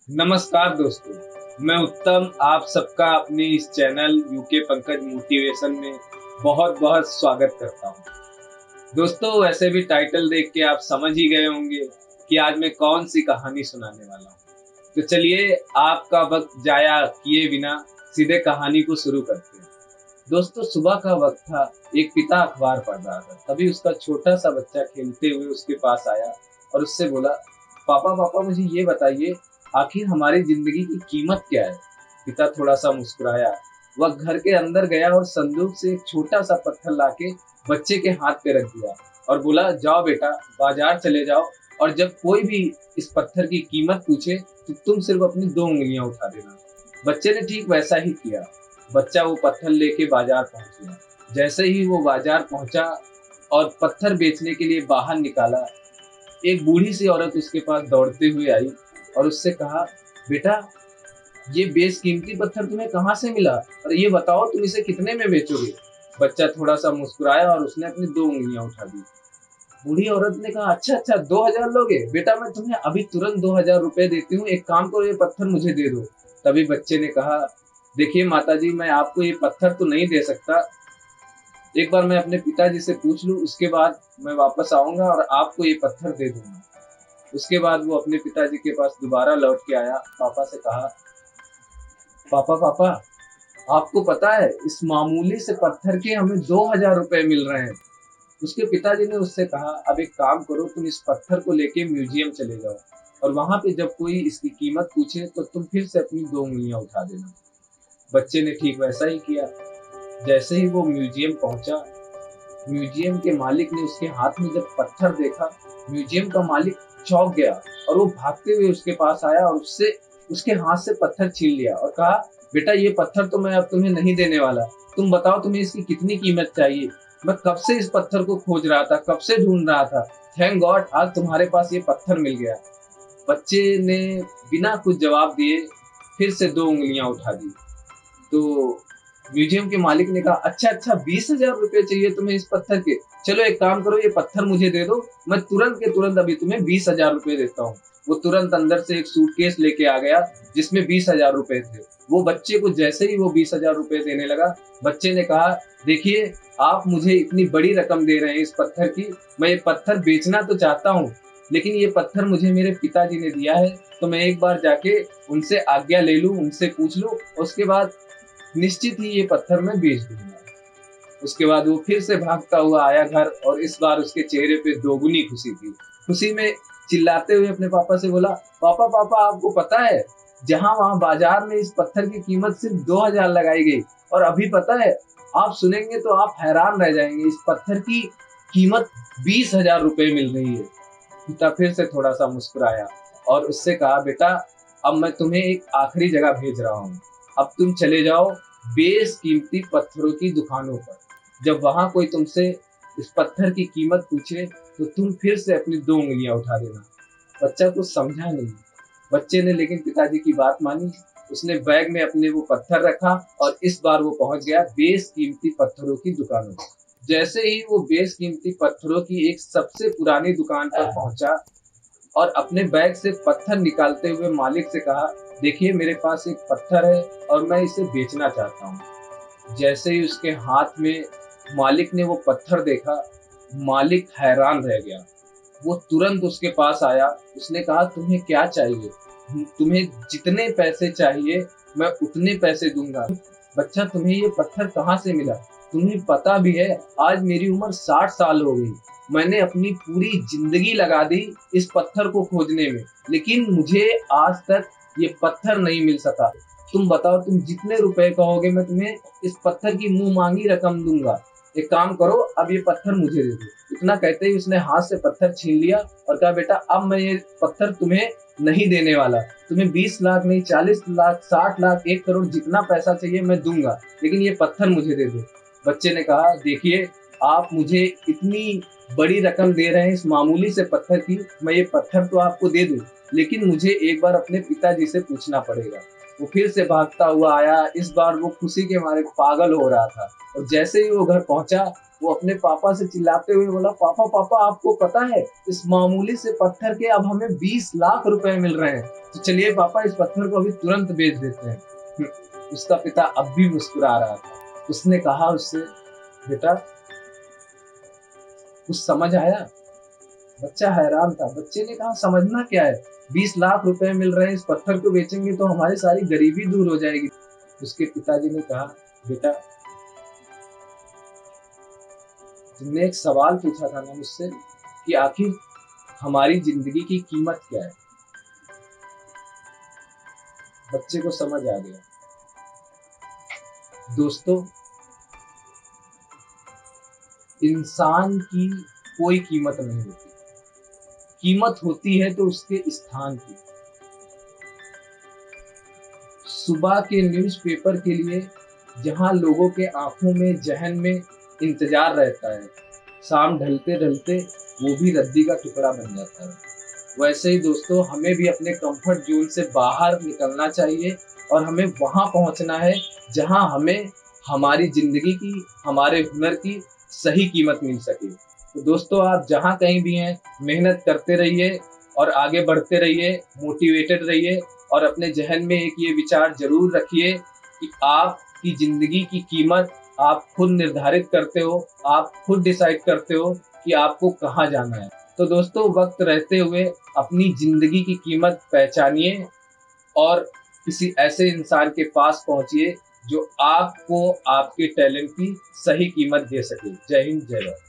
नमस्कार दोस्तों, मैं उत्तम आप सबका अपने इस चैनल यूके पंकज मोटिवेशन में बहुत-बहुत स्वागत करता हूँ। दोस्तों वैसे भी टाइटल देख के आप समझ ही गए होंगे कि आज मैं कौन-सी कहानी सुनाने वाला हूँ। तो चलिए आपका वक़्त ज़ाया किए बिना सीधे कहानी को शुरू करते हैं। दोस्तों सुबह का वक़्त था, एक पिता अखबार पढ़ रहा था, तभी उसका छोटा-सा बच्चा खेलते हुए उसके पास आया और उससे बोला, "पापा, पापा मुझे ये बताइए, आखिर हमारी ज़िंदगी की कीमत क्या है?" पिता थोड़ा-सा मुस्कुराया, वह घर के अंदर गया और संदूक से एक छोटा-सा पत्थर लाके बच्चे के हाथ पे रख दिया और बोला, "जाओ बेटा, बाज़ार चले जाओ और जब कोई भी इस पत्थर की कीमत पूछे, तो तुम सिर्फ़ अपनी 2 उँगलियाँ उठा देना।" बच्चे ने ठीक वैसा ही किया। बच्चा वो पत्थर लेके बाजार पहुंच गया। जैसे ही वो बाजार पहुंचा और पत्थर बेचने के लिए बाहर निकाला, एक बूढ़ी सी औरत उसके पास दौड़ते हुए आई और उससे कहा, बेटा ये बेशकीमती पत्थर तुम्हें कहाँ से मिला और ये बताओ तुम इसे कितने में बेचोगे? बच्चा थोड़ा सा मुस्कुराया और उसने अपनी 2 उँगलियां उठा दी। बूढ़ी औरत ने कहा, अच्छा अच्छा 2,000 लोगे? बेटा मैं तुम्हें अभी तुरंत 2,000 रुपए देती हूँ, एक काम करो ये पत्थर मुझे दे दो। तभी बच्चे ने कहा, देखिए माताजी मैं आपको ये पत्थर तो नहीं दे सकता, एक बार मैं अपने पिताजी से पूछ लूँ उसके बाद मैं वापस आऊँगा और आपको ये पत्थर दे दूँगा। उसके बाद वो अपने पिताजी के पास दोबारा लौट के आया, पापा से कहा, पापा पापा आपको पता है इस मामूली से पत्थर के हमें 2,000 रुपए मिल रहे हैं। उसके पिताजी ने उससे कहा, अब एक काम करो तुम इस पत्थर को लेके म्यूजियम चले जाओ और वहाँ पे जब कोई इसकी कीमत पूछे तो तुम फिर से अपनी 2 उँगलियां उठा देना। बच्चे ने ठीक वैसा ही किया। जैसे ही वो म्यूजियम पहुंचा, म्यूजियम के मालिक ने उसके हाथ में जब पत्थर देखा, म्यूजियम का मालिक चौंक गया और वो भागते हुए उसके पास आया और उससे उसके हाथ से पत्थर छीन लिया और कहा, बेटा ये पत्थर तो मैं अब तुम्हें नहीं देने वाला, तुम बताओ तुम्हें इसकी कितनी कीमत चाहिए? मैं कब से इस पत्थर को खोज रहा था, कब से ढूंढ रहा था, थैंक गॉड आज तुम्हारे पास ये पत्थर मिल गया। बच्चे ने बिना कुछ जवाब दिए फिर से 2 उँगलियां उठा दी। तो म्यूजियम के मालिक ने कहा, अच्छा अच्छा 20,000 रुपए चाहिए तुम्हें इस पत्थर के? चलो एक काम करो ये पत्थर मुझे दे दो, मैं तुरंत के तुरंत अभी तुम्हें 20,000 रुपए देता हूँ। वो तुरंत अंदर से एक सूटकेस लेके आ गया जिसमें 20,000 रुपए थे। वो बच्चे को जैसे ही वो 20,000 रुपए देने लगा, बच्चे ने कहा, देखिए आप मुझे इतनी बड़ी रकम दे रहे हैं इस पत्थर की, मैं ये पत्थर बेचना तो चाहता हूँ, लेकिन ये पत्थर मुझे मेरे पिताजी ने दिया है, तो मैं एक बार जाके उनसे आज्ञा ले लूँ, उनसे पूछ लूँ, उसके बाद निश्चित ही ये पत्थर मैं बेच दूँगा। उसके बाद वो फिर से भागता हुआ आया घर और इस बार उसके चेहरे पे दोगुनी खुशी थी। खुशी में चिल्लाते हुए अपने पापा से बोला, पापा पापा आपको पता है, जहाँ वहाँ बाजार में इस पत्थर की कीमत सिर्फ 2,000 लगाई गई और अभी पता है, आप सुनेंगे तो आप हैरान रह जाएँगे, इस पत्थर की कीमत 20,000 रुपए मिल रही है। पिता फिर से थोड़ा-सा मुस्कुराया और उससे कहा, बेटा अब मैं तुम्हें एक आखिरी जगह भेज रहा हूँ। अब तुम चले जाओ बेशकीमती पत्थरों की दुकानों पर। जब वहाँ कोई तुमसे इस पत्थर की कीमत पूछे, तो तुम फिर से अपनी 2 उँगलियाँ उठा देना। बच्चा कुछ समझा नहीं। बच्चे ने लेकिन पिताजी की बात मानी। उसने बैग में अपने वो पत्थर रखा और इस बार वो पहुँच गया बेशकीमती पत्थरों की दुकानों पर। जैसे ही वो बेशकीमती पत्थरों की एक सबसे पुरानी दुकान पर पहुँचा और अपने बैग से पत्थर निकालते हुए मालिक से कहा, देखिए मेरे पास एक पत्थर है और मैं इसे बेचना चाहता हूँ। जैसे ही उसके हाथ में मालिक ने वो पत्थर देखा, मालिक हैरान रह गया। वो तुरंत उसके पास आया, उसने कहा तुम्हें क्या चाहिए? तुम्हें जितने पैसे चाहिए मैं उतने पैसे दूँगा। बच्चा तुम्हें ये पत्थर कहाँ से मिला? तुम्हें पता भी है आज मेरी उम्र 60 साल हो गई। मैंने अपनी पूरी ज़िंदगी लगा दी इस पत्थर को खोजने में, लेकिन मुझे आज तक ये पत्थर नहीं मिल सका। तुम बताओ तुम जितने रुपए कहोगे मैं तुम्हें इस पत्थर की मुँह माँगी रकम दूँगा। एक काम करो अब ये पत्थर मुझे दे दो। इतना कहते ही उसने हाथ से पत्थर छीन लिया और कहा, बेटा अब मैं ये पत्थर तुम्हें नहीं देने वाला। तुम्हें 20 लाख नहीं 40 लाख 60 लाख 1 करोड़ जितना पैसा चाहिए मैं दूँगा, लेकिन ये पत्थर मुझे दे दो। बच्चे ने कहा, देखिए आप मुझे इतनी बड़ी रकम दे रहे हैं इस मामूली से पत्थर की, मैं ये पत्थर तो आपको दे दूँ, लेकिन मुझे एक बार अपने पिताजी से पूछना पड़ेगा। वो फिर से भागता हुआ आया। इस बार वो खुशी के मारे पागल हो रहा था और जैसे ही वो घर पहुंचा वो अपने पापा से चिल्लाते हुए बोला, पापा पापा आपको पता है इस मामूली से पत्थर के अब हमें 20 लाख रुपए मिल रहे हैं, तो चलिए पापा इस पत्थर को अभी तुरंत बेच देते हैं। उसका पिता अब भी मुस्कुरा रहा था। उसने कहा उससे, बेटा कुछ समझ आया? बच्चा हैरान था। बच्चे ने कहा, समझना क्या है, 20 लाख रुपए मिल रहे हैं, इस पत्थर को बेचेंगे तो हमारी सारी गरीबी दूर हो जाएगी। उसके पिताजी ने कहा, बेटा तुमने एक सवाल पूछा था ना मुझसे कि आखिर हमारी जिंदगी की कीमत क्या है। बच्चे को समझ आ गया। दोस्तों, इंसान की कोई कीमत नहीं होती। कीमत होती है तो उसके स्थान की। सुबह के न्यूज़पेपर के लिए जहां लोगों के आंखों में जहन में इंतजार रहता है, शाम ढलते ढलते वो भी रद्दी का टुकड़ा बन जाता है। वैसे ही दोस्तों, हमें भी अपने कंफर्ट जोन से बाहर निकलना चाहिए और हमें वहां पहुंचना है जहां हमें हमारी जिंदगी की, हमारे हुनर की सही कीमत मिल सके। तो दोस्तों, आप जहां कहीं भी हैं, मेहनत करते रहिए और आगे बढ़ते रहिए, मोटिवेटेड रहिए और अपने जहन में एक ये विचार जरूर रखिए कि आपकी जिंदगी की कीमत आप खुद निर्धारित करते हो, आप खुद डिसाइड करते हो कि आपको कहाँ जाना है। तो दोस्तों, वक्त रहते हुए अपनी जिंदगी की कीमत पहचानिए और किसी ऐसे इंसान के पास पहुंचिए जो आपको आपके टैलेंट की सही कीमत दे सके। जय हिंद, जय भारत।